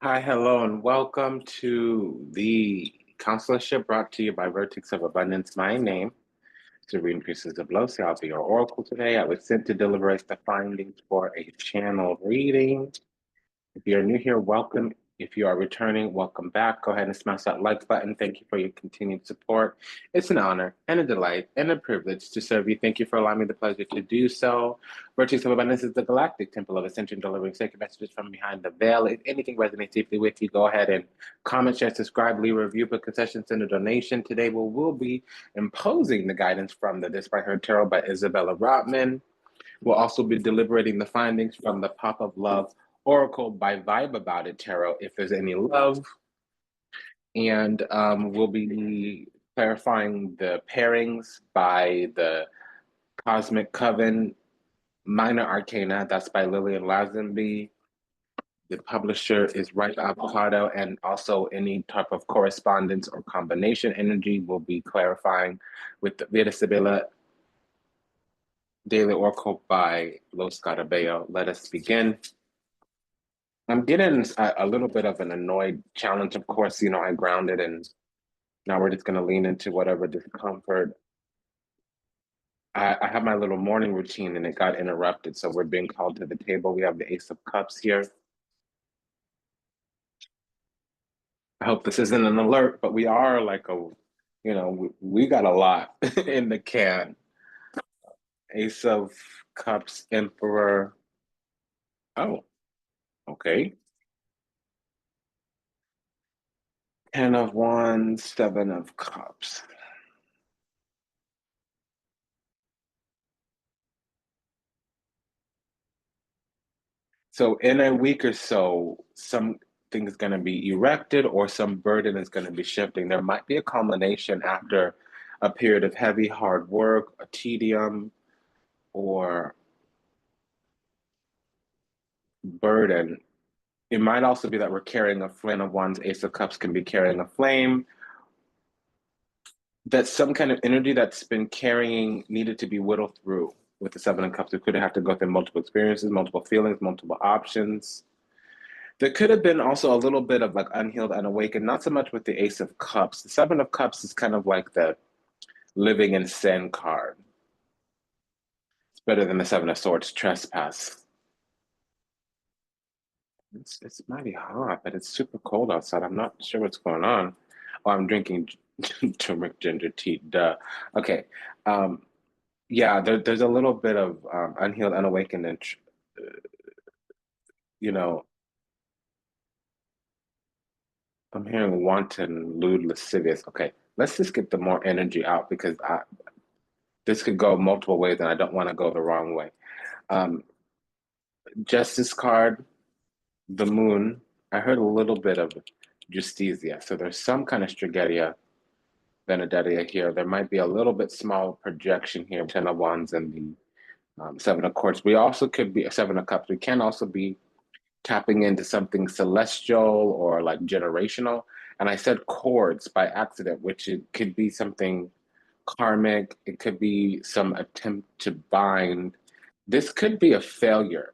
Hi, hello, and welcome to the Consularship brought to you by Vertex of Abundance. My name is Priestess Abossi. I'll be your oracle today. I was sent to deliberate the findings for a channel reading. If you're new here, welcome. If you are returning, welcome back. Go ahead and smash that like button. Thank you for your continued support. It's an honor and a delight and a privilege to serve you. Thank you for allowing me the pleasure to do so. Virtues of Abundance is the galactic temple of ascension, delivering sacred messages from behind the veil. If anything resonates deeply with you, go ahead and comment, share, subscribe, leave a review, put concessions, send a donation. Today we'll be imposing the guidance from the This by Her Tarot by Isabella Rotman. We'll also be deliberating the findings from the Pop of Love Oracle by Vibe About It Tarot, if there's any love. And we'll be clarifying the pairings by the Cosmic Coven Minor Arcana. That's by Lillian Lazenby. The publisher is Ripe Avocado, and also any type of correspondence or combination energy will be clarifying with the Vita Sibilla Daily Oracle by Los Carabello. Let us begin. I'm getting a little bit of an annoyed challenge. Of course, I grounded, and now we're just going to lean into whatever discomfort. I have my little morning routine, and it got interrupted, so we're being called to the table. We have the Ace of Cups here. I hope this isn't an alert, but we are like we got a lot in the can. Ace of Cups, Emperor. Oh, okay. Ten of Wands, Seven of Cups. So in a week or so, something is going to be erected or some burden is going to be shifting. There might be a culmination after a period of heavy, hard work, a tedium, or burden. It might also be that we're carrying a flame of wands. Ace of Cups can be carrying a flame. That some kind of energy that's been carrying needed to be whittled through with the Seven of Cups. We could have to go through multiple experiences, multiple feelings, multiple options. There could have been also a little bit of like unhealed, unawakened, not so much with the Ace of Cups. The Seven of Cups is kind of like the living in sin card. It's better than the Seven of Swords, trespass. It's mighty hot, but it's super cold outside. I'm not sure what's going on. Oh, I'm drinking turmeric ginger tea. Duh. Okay. Yeah, there's a little bit of unhealed, unawakened, and you know, I'm hearing wanton, lewd, lascivious. Okay, let's just get the more energy out because this could go multiple ways, and I don't want to go the wrong way. Um, Justice card, the moon. I heard a little bit of justitia, so there's some kind of Strigetia, Benedettia here. There might be a little bit small projection here, Ten of Wands and the Seven of Courts. We also could be Seven of Cups. We can also be tapping into something celestial or like generational. And I said cords by accident, which it could be something karmic. It could be some attempt to bind. This could be a failure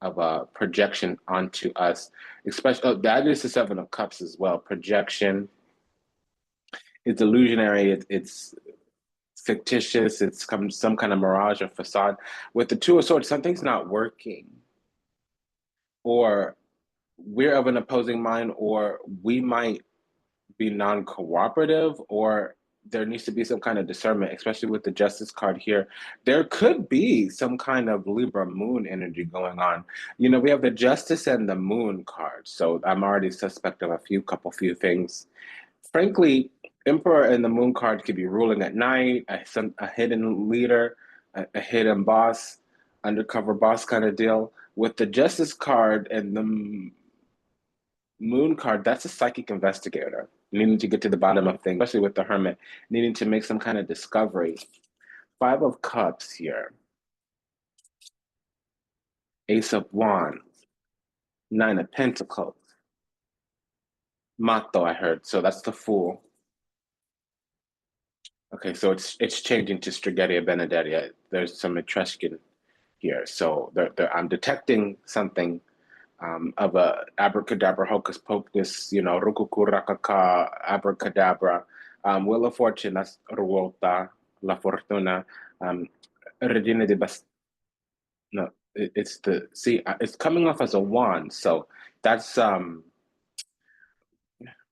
of a projection onto us, especially that is the Seven of Cups as well. Projection. It's illusionary. It's fictitious. It's some kind of mirage or facade. With the Two of Swords, something's not working, or we're of an opposing mind, or we might be non-cooperative, or there needs to be some kind of discernment, especially with the Justice card here. There could be some kind of Libra moon energy going on. We have the Justice and the Moon card, so I'm already suspect of a few things. Frankly, Emperor and the Moon card could be ruling at night, a hidden leader, a hidden boss, undercover boss kind of deal. With the Justice card and the Moon card, that's a psychic investigator needing to get to the bottom of things, especially with the Hermit, needing to make some kind of discovery. Five of Cups here. Ace of Wands. Nine of Pentacles. Mato, I heard. So that's the Fool. Okay, so it's changing to Strigetia Benedettia. There's some Etruscan here. So I'm detecting something of a abracadabra, hocus pocus, rukukurakaka, abracadabra. Wheel of Fortune, that's ruota, la fortuna. Regina de Bast. No, it's the see. It's coming off as a wand, so that's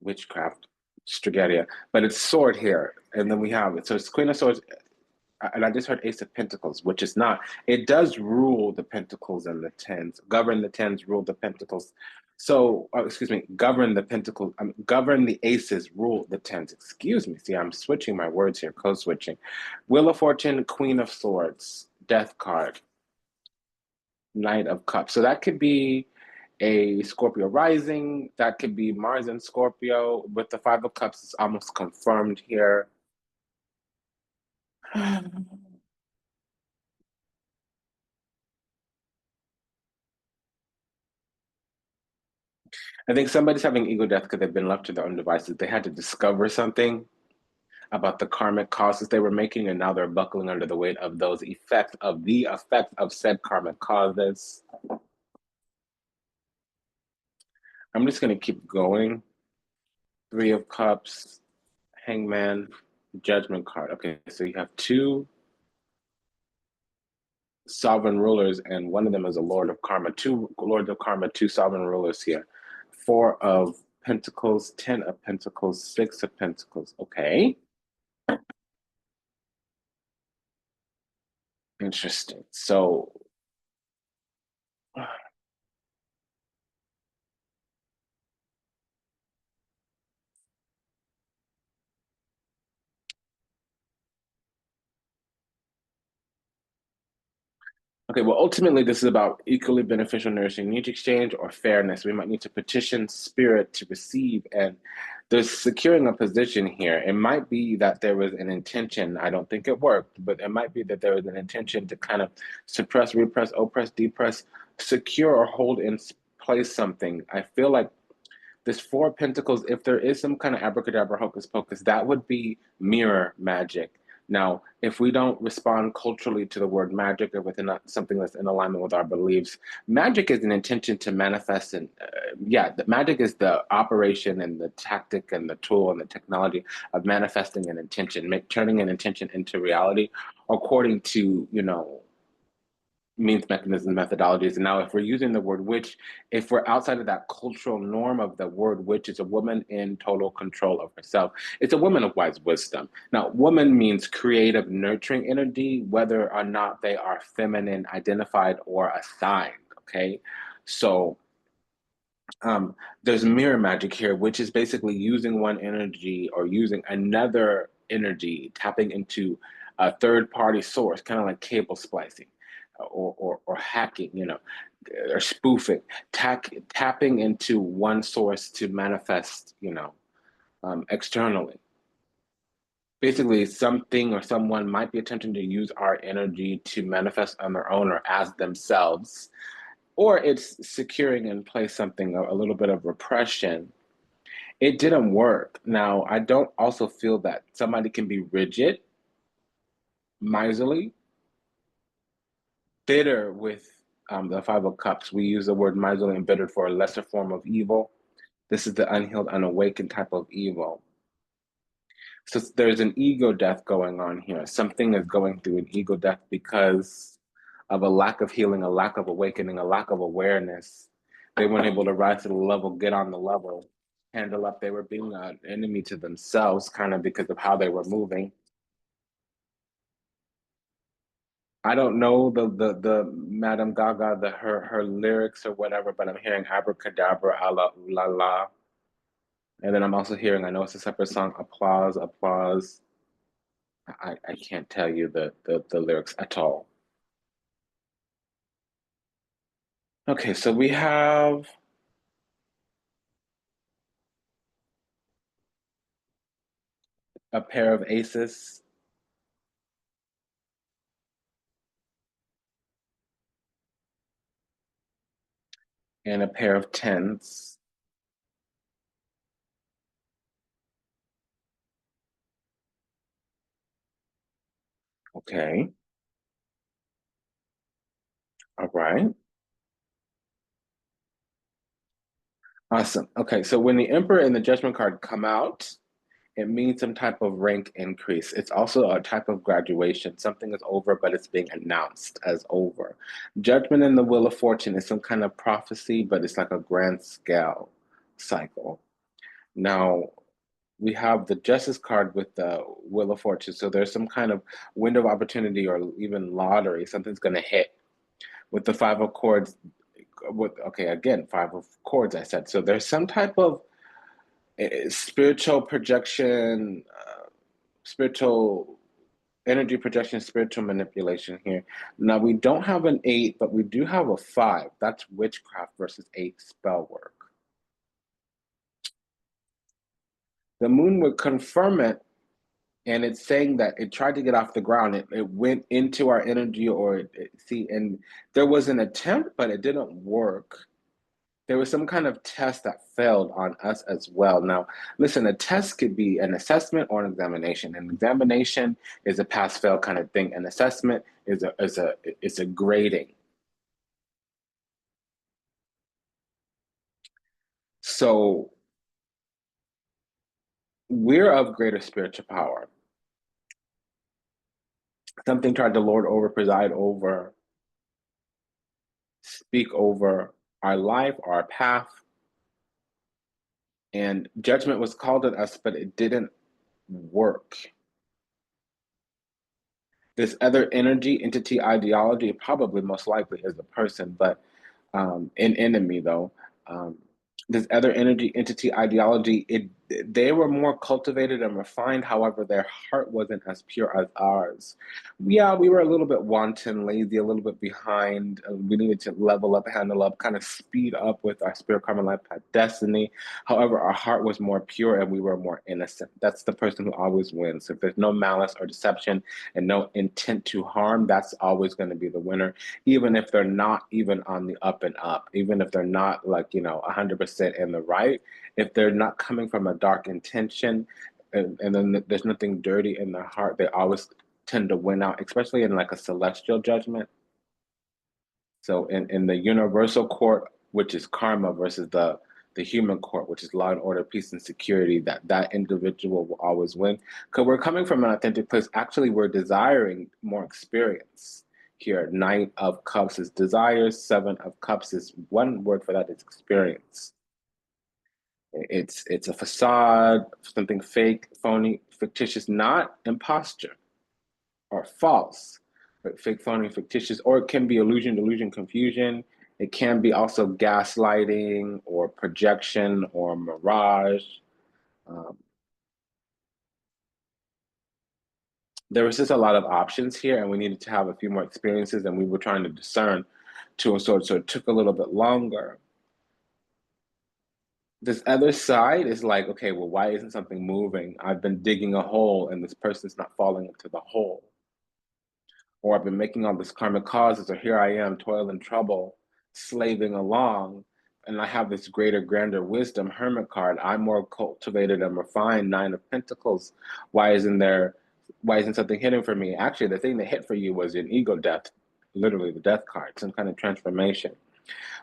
witchcraft, Strigaria, but it's sword here, and then we have it. So it's Queen of Swords, and I just heard Ace of Pentacles, which is not. It does rule the Pentacles and the Tens, govern the Tens, rule the Pentacles. So, excuse me, govern the Pentacles, govern the Aces, rule the Tens. Excuse me. See, I'm switching my words here, code switching. Wheel of Fortune, Queen of Swords, Death card, Knight of Cups. So that could be a Scorpio rising. That could be Mars and Scorpio. With the Five of Cups, it's almost confirmed here. I think somebody's having ego death because they've been left to their own devices. They had to discover something about the karmic causes they were making, and now they're buckling under the weight of those effects of the effect of said karmic causes. I'm just going to keep going. Three of Cups, Hangman, Judgment card. Okay, so you have two sovereign rulers, and one of them is a Lord of Karma. Two Lords of Karma, two sovereign rulers here. Four of Pentacles, 10 of Pentacles, Six of Pentacles. Okay. Interesting. So, okay, well, ultimately, this is about equally beneficial nourishing needs exchange or fairness. We might need to petition spirit to receive, and there's securing a position here. It might be that there was an intention. I don't think it worked, but it might be that there was an intention to kind of suppress, repress, oppress, depress, secure, or hold in place something. I feel like this Four of Pentacles, if there is some kind of abracadabra hocus pocus, that would be mirror magic. Now, if we don't respond culturally to the word magic or within something that's in alignment with our beliefs, magic is an intention to manifest. And yeah, the magic is the operation and the tactic and the tool and the technology of manifesting an intention, turning an intention into reality, according to means, mechanisms, methodologies. And now, if we're using the word witch, if we're outside of that cultural norm of the word witch, is a woman in total control of herself. It's a woman of wise wisdom. Now, woman means creative, nurturing energy, whether or not they are feminine identified or assigned. Okay. So, there's mirror magic here, which is basically using one energy or using another energy, tapping into a third party source, kind of like cable splicing or hacking, or spoofing, tapping into one source to manifest, externally. Basically, something or someone might be attempting to use our energy to manifest on their own or as themselves, or it's securing in place something, a little bit of repression. It didn't work. Now, I don't also feel that somebody can be rigid, miserly, bitter with the Five of Cups. We use the word miserly and bitter for a lesser form of evil. This is the unhealed, unawakened type of evil. So there's an ego death going on here. Something is going through an ego death because of a lack of healing, a lack of awakening, a lack of awareness. They weren't able to rise to the level, get on the level, handle up. They were being an enemy to themselves, kind of because of how they were moving. I don't know the Madame Gaga, her lyrics or whatever, but I'm hearing abracadabra, a la la la. And then I'm also hearing, I know it's a separate song, applause, applause. I can't tell you the lyrics at all. Okay, so we have a pair of aces and a pair of tens. Okay, all right. Awesome. Okay, so when the Emperor and the Judgment card come out, it means some type of rank increase. It's also a type of graduation. Something is over, but it's being announced as over. Judgment and the Wheel of Fortune is some kind of prophecy, but it's like a grand scale cycle. Now, we have the Justice card with the Wheel of Fortune. So there's some kind of window of opportunity or even lottery. Something's going to hit. With the Five of Cords, okay, again, Five of Cords, I said. So there's some type of spiritual projection, spiritual energy projection, spiritual manipulation here. Now we don't have an 8, but we do have a 5. That's witchcraft versus 8 spell work. The moon would confirm it, and it's saying that it tried to get off the ground. It went into our energy, or see, and there was an attempt, but it didn't work. There was some kind of test that failed on us as well. Now, listen, a test could be an assessment or an examination. An examination is a pass-fail kind of thing. An assessment is a grading. So we're of greater spiritual power. Something tried to lord over, preside over, speak over our life, our path, and judgment was called at us, but it didn't work. This other energy, entity, ideology, probably most likely is a person, but an enemy though. Um, this other energy, entity, ideology, they were more cultivated and refined. However, their heart wasn't as pure as ours. Yeah, we were a little bit wanton, lazy, a little bit behind. We needed to level up, handle up, kind of speed up with our spirit, karma, life, path, destiny. However, our heart was more pure and we were more innocent. That's the person who always wins. If there's no malice or deception and no intent to harm, that's always going to be the winner, even if they're not even on the up and up, even if they're not like, 100% in the right, if they're not coming from a dark intention, and then there's nothing dirty in their heart, they always tend to win out, especially in like a celestial judgment. So in the universal court, which is karma, versus the human court, which is law and order, peace and security, that individual will always win. Because we're coming from an authentic place. Actually, we're desiring more experience here. Nine of Cups is desires. Seven of Cups is, one word for that is experience. It's a facade, something fake, phony, fictitious, not imposture or false, but fake, phony, fictitious, or it can be illusion, delusion, confusion. It can be also gaslighting or projection or mirage. Um, there was just a lot of options here, and we needed to have a few more experiences, and we were trying to discern to a sort, so it took a little bit longer. This other side is like, okay, well, why isn't something moving? I've been digging a hole, and this person's not falling into the hole. Or I've been making all this karmic causes, or here I am, toil and trouble, slaving along, and I have this greater, grander wisdom, Hermit card. I'm more cultivated and refined, Nine of Pentacles. Why isn't something hidden for me? Actually, the thing that hit for you was an ego death, literally the death card, some kind of transformation.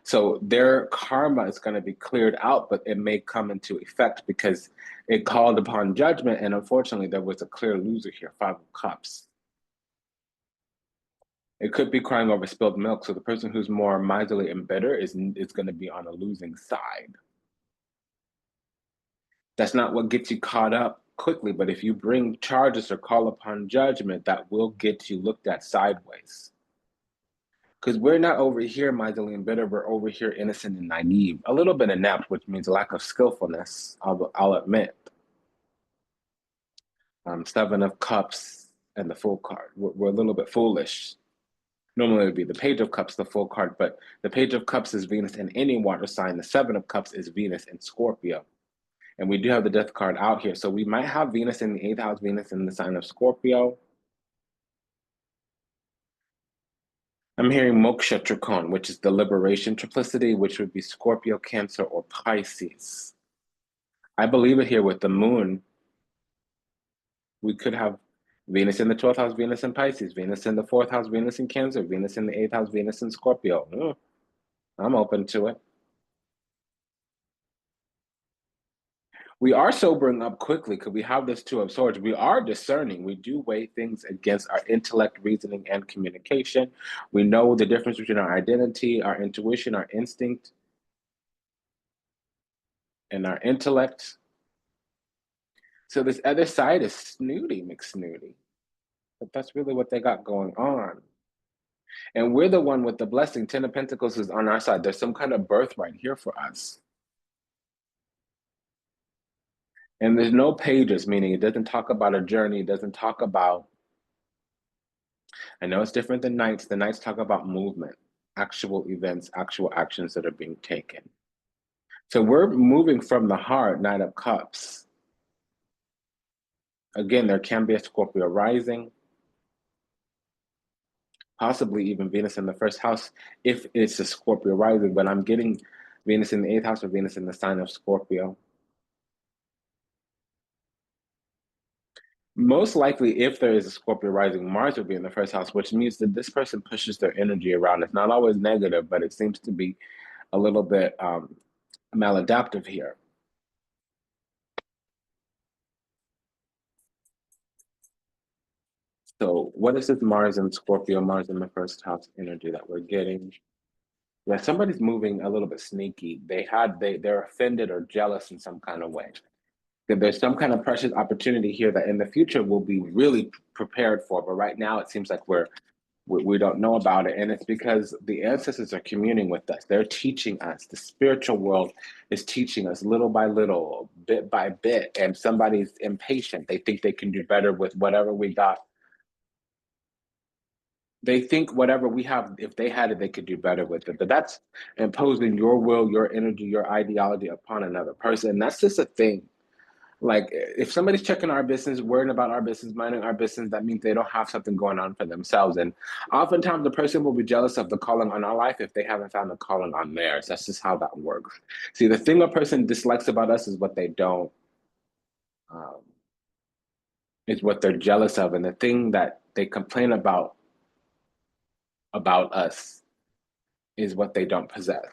So their karma is going to be cleared out, but it may come into effect because it called upon judgment, and unfortunately, there was a clear loser here, Five of Cups. It could be crying over spilled milk. So the person who's more miserly and bitter is going to be on a losing side. That's not what gets you caught up quickly, but if you bring charges or call upon judgment, that will get you looked at sideways. Because we're not over here miserly and bitter, we're over here innocent and naive. A little bit inept, which means a lack of skillfulness, I'll admit. Seven of Cups and the Fool card. We're a little bit foolish. Normally it would be the Page of Cups, the full card, but the Page of Cups is Venus in any water sign. The Seven of Cups is Venus in Scorpio. And we do have the Death card out here. So we might have Venus in the 8th house, Venus in the sign of Scorpio. I'm hearing Moksha Trikon, which is the liberation triplicity, which would be Scorpio, Cancer, or Pisces. I believe it here with the moon. We could have Venus in the 12th house, Venus in Pisces, Venus in the 4th house, Venus in Cancer, Venus in the 8th house, Venus in Scorpio. I'm open to it. We are sobering up quickly because we have this Two of Swords. We are discerning. We do weigh things against our intellect, reasoning, and communication. We know the difference between our identity, our intuition, our instinct, and our intellect. So this other side is snooty McSnooty. But that's really what they got going on. And we're the one with the blessing. Ten of Pentacles is on our side. There's some kind of birthright here for us. And there's no pages, meaning it doesn't talk about a journey. It doesn't talk about, I know it's different than Knights. The Knights talk about movement, actual events, actual actions that are being taken. So we're moving from the heart, Knight of Cups. Again, there can be a Scorpio rising, possibly even Venus in the first house if it's a Scorpio rising, but I'm getting Venus in the 8th house or Venus in the sign of Scorpio. Most likely, if there is a Scorpio rising, Mars will be in the first house, which means that this person pushes their energy around. It's not always negative, but it seems to be a little bit maladaptive here. So what is this Mars and Scorpio, Mars in the first house energy that we're getting? Yeah, somebody's moving a little bit sneaky. They're offended or jealous in some kind of way. There's some kind of precious opportunity here that in the future we'll be really prepared for. But right now it seems like we don't know about it. And it's because the ancestors are communing with us. They're teaching us. The spiritual world is teaching us little by little, bit by bit. And somebody's impatient. They think they can do better with whatever we got. They think whatever we have, if they had it, they could do better with it. But that's imposing your will, your energy, your ideology upon another person. And that's just a thing. Like if somebody's checking our business, worrying about our business, minding our business, that means they don't have something going on for themselves. And oftentimes the person will be jealous of the calling on our life if they haven't found the calling on theirs. That's just how that works. See, the thing a person dislikes about us is what they don't, um, is what they're jealous of. And the thing that they complain about us is what they don't possess.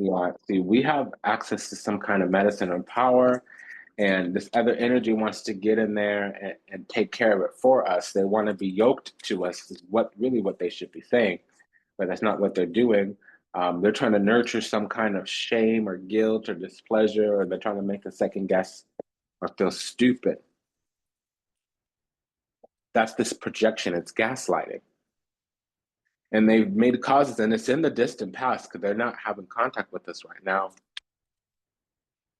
Yeah, see, we have access to some kind of medicine or power, and this other energy wants to get in there and take care of it for us. They want to be yoked to us, is what they should be saying, but that's not what they're doing. They're trying to nurture some kind of shame or guilt or displeasure, or they're trying to make us second guess or feel stupid. That's this projection, it's gaslighting. And they've made causes, and it's in the distant past because they're not having contact with us right now.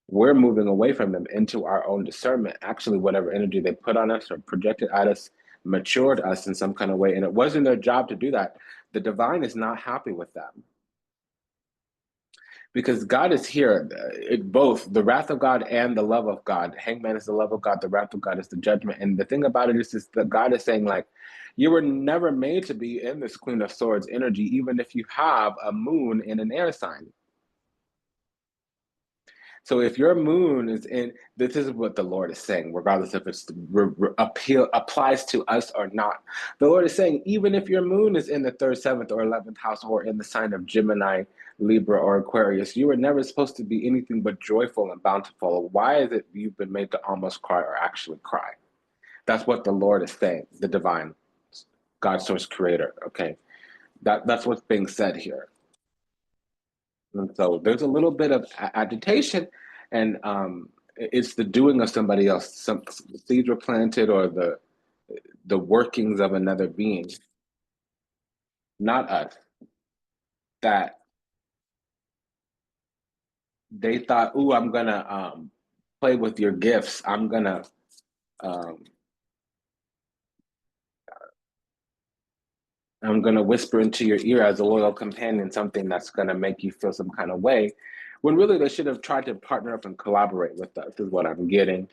We're moving away from them into our own discernment. Actually, whatever energy they put on us or projected at us matured us in some kind of way. And it wasn't their job to do that. The divine is not happy with them because God is here. Both the wrath of God and the love of God. Hangman is the love of God. The wrath of God is the judgment. And the thing about it is that God is saying, like, you were never made to be in this Queen of Swords energy, even if you have a moon in an air sign. So if your moon is in, this is what the Lord is saying, regardless if it's applies to us or not. The Lord is saying, even if your moon is in the 3rd, 7th, or 11th house, or in the sign of Gemini, Libra, or Aquarius, you were never supposed to be anything but joyful and bountiful. Why is it you've been made to almost cry or actually cry? That's what the Lord is saying, the divine, God, source, creator. Okay, that's what's being said here. And so there's a little bit of agitation, and it's the doing of somebody else. Some seeds were planted, or the workings of another being, not us. That they thought, "Ooh, I'm gonna play with your gifts. Um, I'm gonna whisper into your ear as a loyal companion something that's gonna make you feel some kind of way." When really they should have tried to partner up and collaborate with us. Is what I'm getting.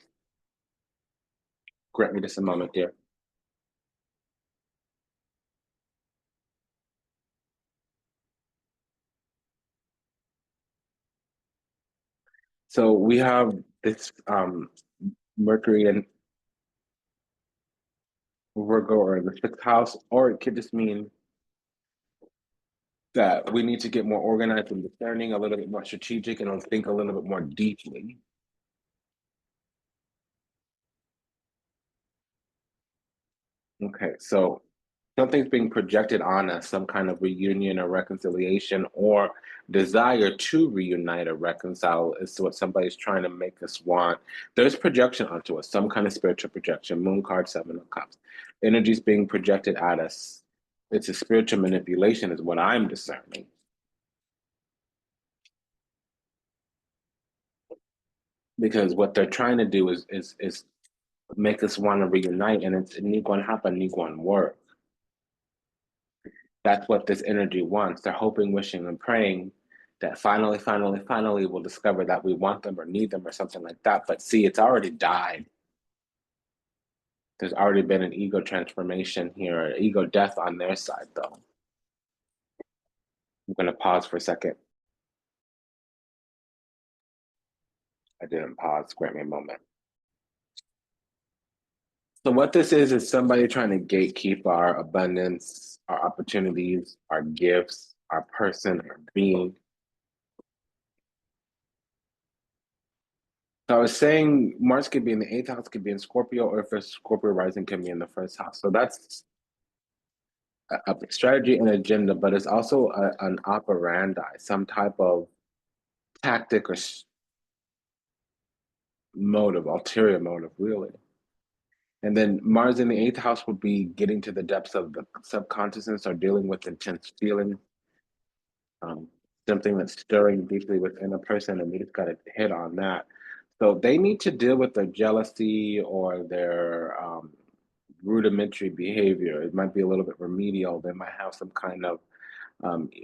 Grant me just a moment, dear. So we have this Mercury in Virgo or in the 6th house, or it could just mean that we need to get more organized and discerning, a little bit more strategic, and think a little bit more deeply. Okay, so something's being projected on us, some kind of reunion or reconciliation or desire to reunite or reconcile is to what somebody's trying to make us want. There's projection onto us, some kind of spiritual projection. Moon card, Seven of Cups. Energy's being projected at us. It's a spiritual manipulation, is what I'm discerning. Because what they're trying to do is make us want to reunite, and it's Niguan Hapa, Niguan work. That's what this energy wants. They're hoping, wishing, and praying that finally we'll discover that we want them or need them or something like that. But see, it's already died. There's already been an ego transformation here, ego death on their side, though. I'm going to pause for a second. I didn't pause. Grant me a moment. So what this is somebody trying to gatekeep our abundance, our opportunities, our gifts, our person, our being. So I was saying Mars could be in the 8th house, could be in Scorpio, or if it's Scorpio rising, can be in the 1st house. So that's a strategy and agenda, but it's also an operandi, some type of tactic or motive, ulterior motive, really. And then Mars in the 8th house would be getting to the depths of the subconsciousness or dealing with intense feelings, um, something that's stirring deeply within a person, and we just got to hit on that. So they need to deal with their jealousy or their rudimentary behavior. It might be a little bit remedial. They might have some kind of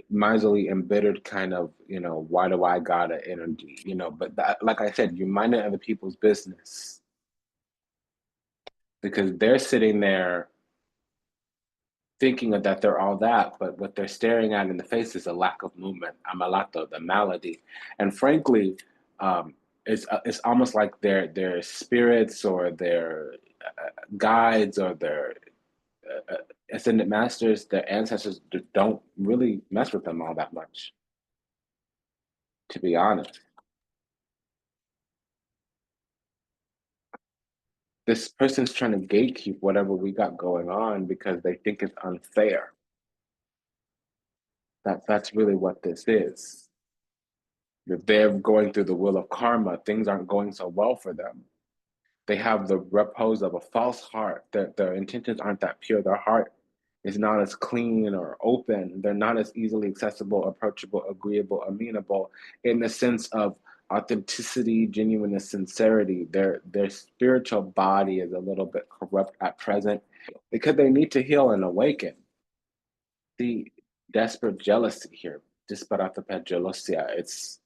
miserly, embittered kind of, why do I gotta energy, but that, like I said, you're minding other people's business because they're sitting there thinking that they're all that, but what they're staring at in the face is a lack of movement, amalato, the malady. And frankly, it's almost like their spirits or their guides or their ascended masters, their ancestors don't really mess with them all that much, to be honest. This person's trying to gatekeep whatever we got going on because they think it's unfair. That's really what this is. If they're going through the wheel of karma, things aren't going so well for them. They have the repose of a false heart. Their intentions aren't that pure. Their heart is not as clean or open. They're not as easily accessible, approachable, agreeable, amenable in the sense of authenticity, genuineness, sincerity. Their spiritual body is a little bit corrupt at present because they need to heal and awaken. The desperate jealousy here, disparata per gelosia. It's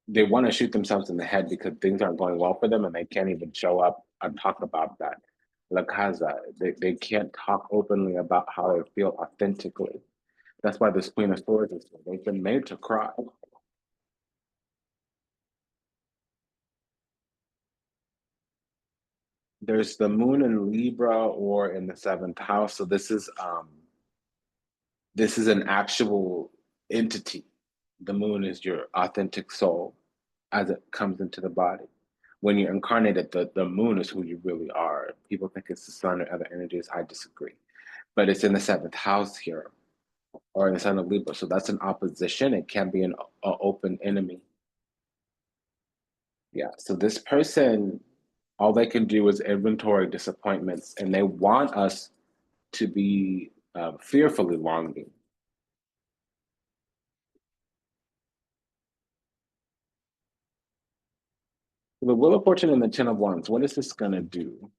they want to shoot themselves in the head because things aren't going well for them and they can't even show up and talk about that. La casa, they can't talk openly about how they feel authentically. That's why this Queen of Swords is here. They've been made to cry. There's the moon in Libra or in the 7th house. So this is an actual entity. The moon is your authentic soul as it comes into the body. When you're incarnated, the moon is who you really are. People think it's the sun or other energies. I disagree. But it's in the 7th house here, or in the sign of Libra. So that's an opposition. It can be an open enemy. Yeah. So this person, all they can do is inventory disappointments, and they want us to be fearfully longing. The Wheel of Fortune and the Ten of Wands, what is this going to do?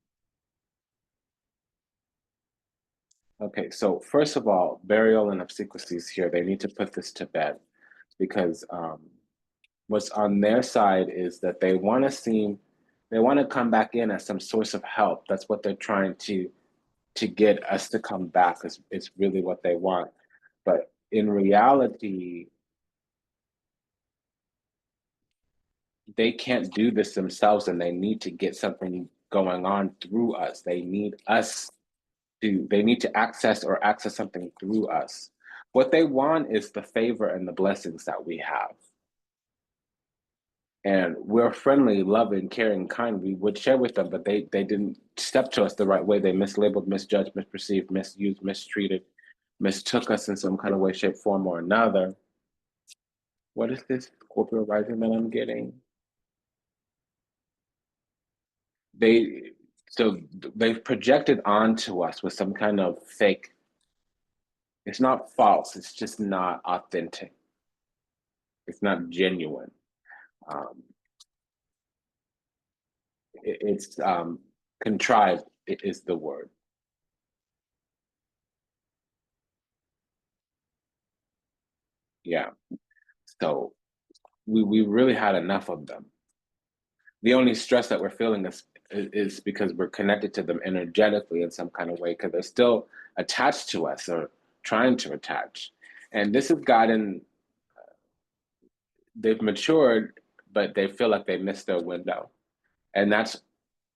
Okay, so first of all, burial and obsequies here, they need to put this to bed because what's on their side is that they want to come back in as some source of help. That's what they're trying to get us to come back is it's really what they want. But in reality, they can't do this themselves and they need to get something going on through us. They need us they need to access or access something through us. What they want is the favor and the blessings that we have. And we're friendly, loving, caring, kind. We would share with them, but they didn't step to us the right way. They mislabeled, misjudged, misperceived, misused, mistreated, mistook us in some kind of way, shape, form, or another. What is this Scorpio rising that I'm getting? They so they've projected onto us with some kind of fake. It's not false. It's just not authentic. It's not genuine. Um, it's contrived. It is the word. Yeah. So we really had enough of them. The only stress that we're feeling is because we're connected to them energetically in some kind of way because they're still attached to us or trying to attach. And this has gotten, they've matured, but they feel like they missed their window. And that's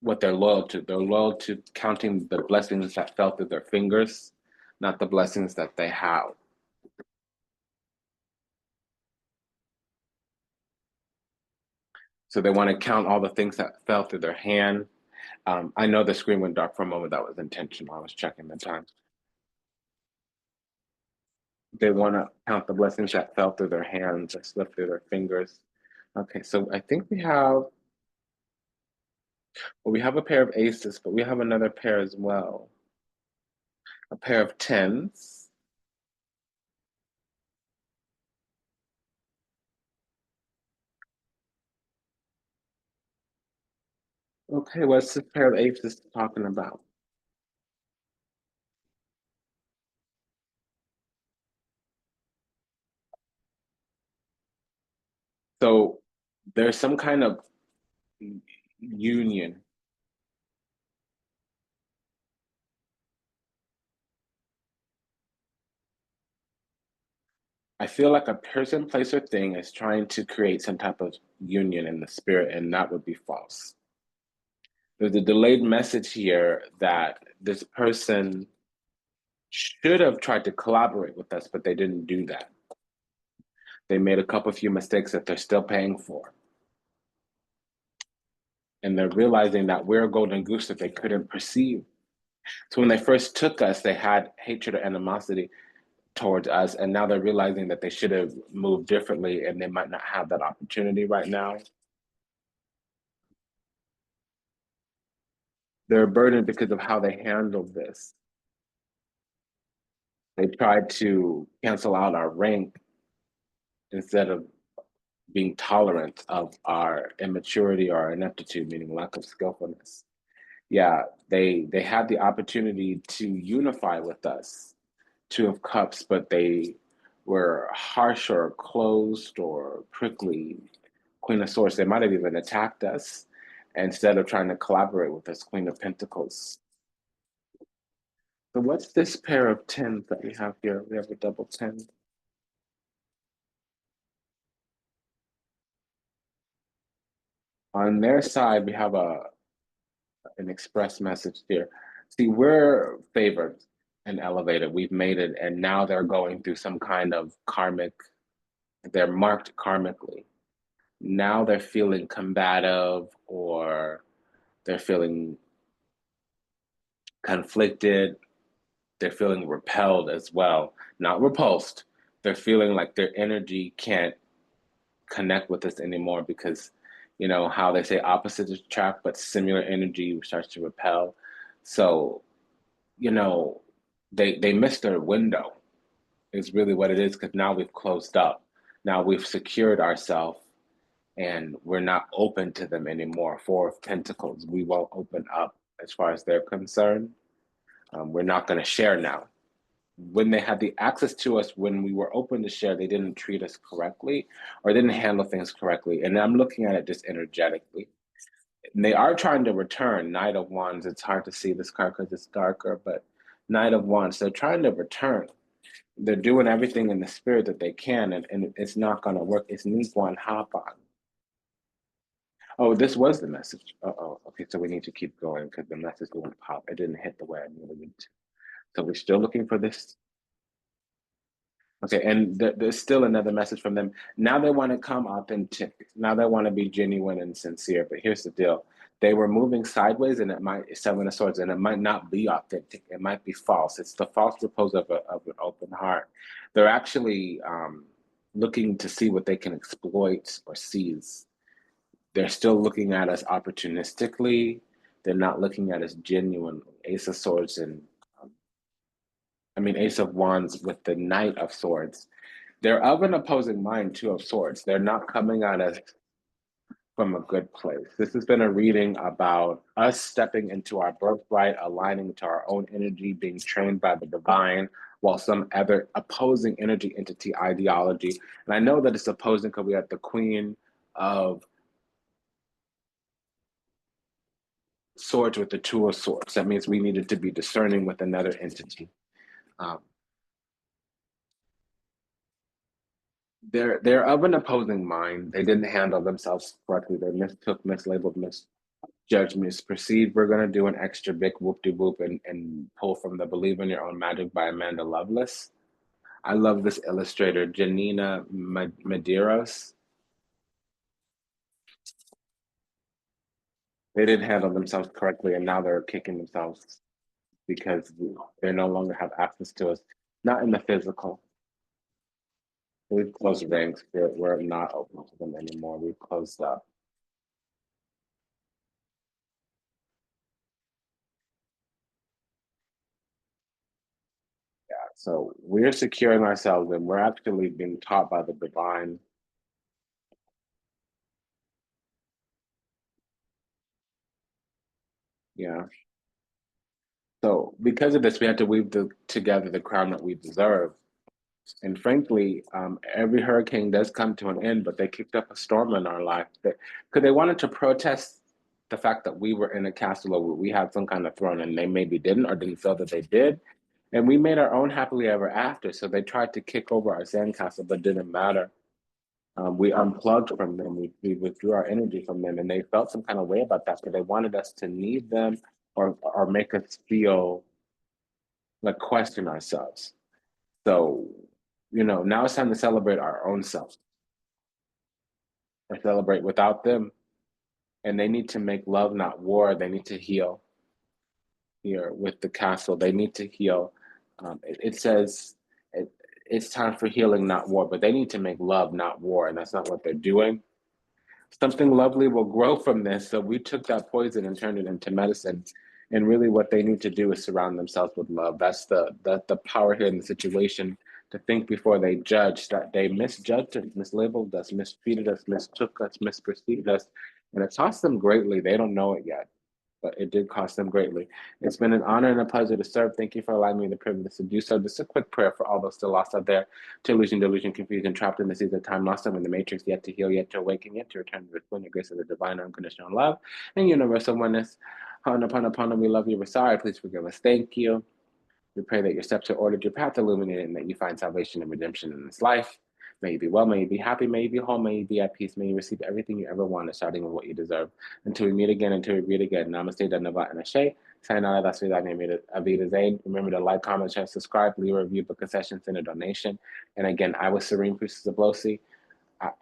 what they're loyal to. They're loyal to counting the blessings that fell through their fingers, not the blessings that they have. So they want to count all the things that fell through their hand. I know the screen went dark for a moment. That was intentional. I was checking the time. They want to count the blessings that fell through their hands or slipped through their fingers. Okay, so I think we have a pair of aces, but we have another pair as well. A pair of tens. Okay, what's this pair of aces talking about? So there's some kind of union. I feel like a person, place, or thing is trying to create some type of union in the spirit, and that would be false. There's a delayed message here that this person should have tried to collaborate with us, but they didn't do that. They made a couple few mistakes that they're still paying for. And they're realizing that we're a golden goose that they couldn't perceive. So when they first took us, they had hatred or animosity towards us. And now they're realizing that they should have moved differently and they might not have that opportunity right now. They're burdened because of how they handled this. They tried to cancel out our rank instead of being tolerant of our immaturity or our ineptitude, meaning lack of skillfulness. Yeah, they had the opportunity to unify with us, Two of Cups, but they were harsh or closed or prickly. Queen of Swords, they might have even attacked us instead of trying to collaborate with us, Queen of Pentacles. So what's this pair of tens that we have here? We have a double 10. On their side, we have an express message here. See, we're favored and elevated. We've made it, and now they're going through some kind of karmic, they're marked karmically. Now they're feeling combative or they're feeling conflicted. They're feeling repelled as well, not repulsed. They're feeling like their energy can't connect with us anymore because, you know, how they say opposites attract, but similar energy starts to repel. So, you know, they missed their window is really what it is because now we've closed up. Now we've secured ourselves and we're not open to them anymore. Four of Pentacles, we won't open up as far as they're concerned. We're not going to share now. When they had the access to us, when we were open to share, they didn't treat us correctly or didn't handle things correctly. And I'm looking at it just energetically. And they are trying to return. Knight of Wands, it's hard to see this card because it's darker, but Knight of Wands, they're trying to return. They're doing everything in the spirit that they can, and it's not going to work. It's Niguan Hapan. Oh, this was the message. Oh, okay, so we need to keep going because the message won't pop. It didn't hit the way I needed it to. So we're still looking for this. Okay, and there's still another message from them. Now they want to come authentic. Now they want to be genuine and sincere. But here's the deal. They were moving sideways, and it might, Seven of Swords, and it might not be authentic. It might be false. It's the false repose of an open heart. They're actually looking to see what they can exploit or seize. They're still looking at us opportunistically. They're not looking at us genuinely. Ace of Swords and Ace of Wands with the Knight of Swords. They're of an opposing mind, Two of Swords. They're not coming at us from a good place. This has been a reading about us stepping into our birthright, aligning to our own energy, being trained by the divine, while some other opposing energy, entity, ideology. And I know that it's opposing because we have the Queen of Swords with the Two of Swords. That means we needed to be discerning with another entity. They're of an opposing mind. They didn't handle themselves correctly. They mistook, mislabeled, misjudged, misperceived. We're gonna do an extra big whoop-de-whoop and pull from the Believe in Your Own Magic by Amanda Lovelace. I love this illustrator, Janina Medeiros. They didn't handle themselves correctly, and now they're kicking themselves because they no longer have access to us, not in the physical. We've closed ranks. We're not open to them anymore. We've closed up. So we're securing ourselves and we're actually being taught by the divine. Yeah. So because of this, we had to weave together the crown that we deserve. And frankly, every hurricane does come to an end, but they kicked up a storm in our life because they wanted to protest the fact that we were in a castle or we had some kind of throne, and they maybe didn't or didn't feel that they did. And we made our own happily ever after. So they tried to kick over our sandcastle, but didn't matter. We unplugged from them. We withdrew our energy from them, and they felt some kind of way about that because they wanted us to need them or make us feel like question ourselves. So, now it's time to celebrate our own self and celebrate without them. And they need to make love, not war. They need to heal here with the castle. They need to heal. It says it's time for healing, not war, but they need to make love, not war. And that's not what they're doing. Something lovely will grow from this. So we took that poison and turned it into medicine. And really what they need to do is surround themselves with love. That's the power here in the situation, to think before they judge, that they misjudged us, mislabeled us, mistreated us, mistook us, misperceived us. And it cost them greatly. They don't know it yet, but it did cost them greatly. It's been an honor and a pleasure to serve. Thank you for allowing me the privilege to do so. Just a quick prayer for all those still lost out there, to illusion, delusion, confusion, trapped in the seas of time, lost them in the matrix, yet to heal, yet to awaken, yet to return to the twin, the grace of the divine unconditional love and universal oneness. Upon we love you. We're sorry. Please forgive us. Thank you. We pray that your steps are ordered, your path illuminated, and that you find salvation and redemption in this life. May you be well, may you be happy, may you be whole, may you be at peace, may you receive everything you ever wanted, starting with what you deserve. Until we meet again, until we read again. Namaste, Dhanava, and Ashe. Sayonara, that's what I name it, Avida Zayn. Remember to like, comment, share, subscribe, leave a review, book a session, send a donation. And again, I was Serene Priestess Abossi.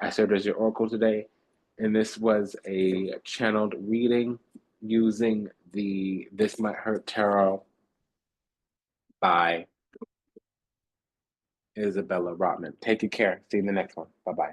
I served as your oracle today, and this was a channeled reading using the This Might Hurt Tarot by Isabella Rotman. Take good care. See you in the next one. Bye-bye.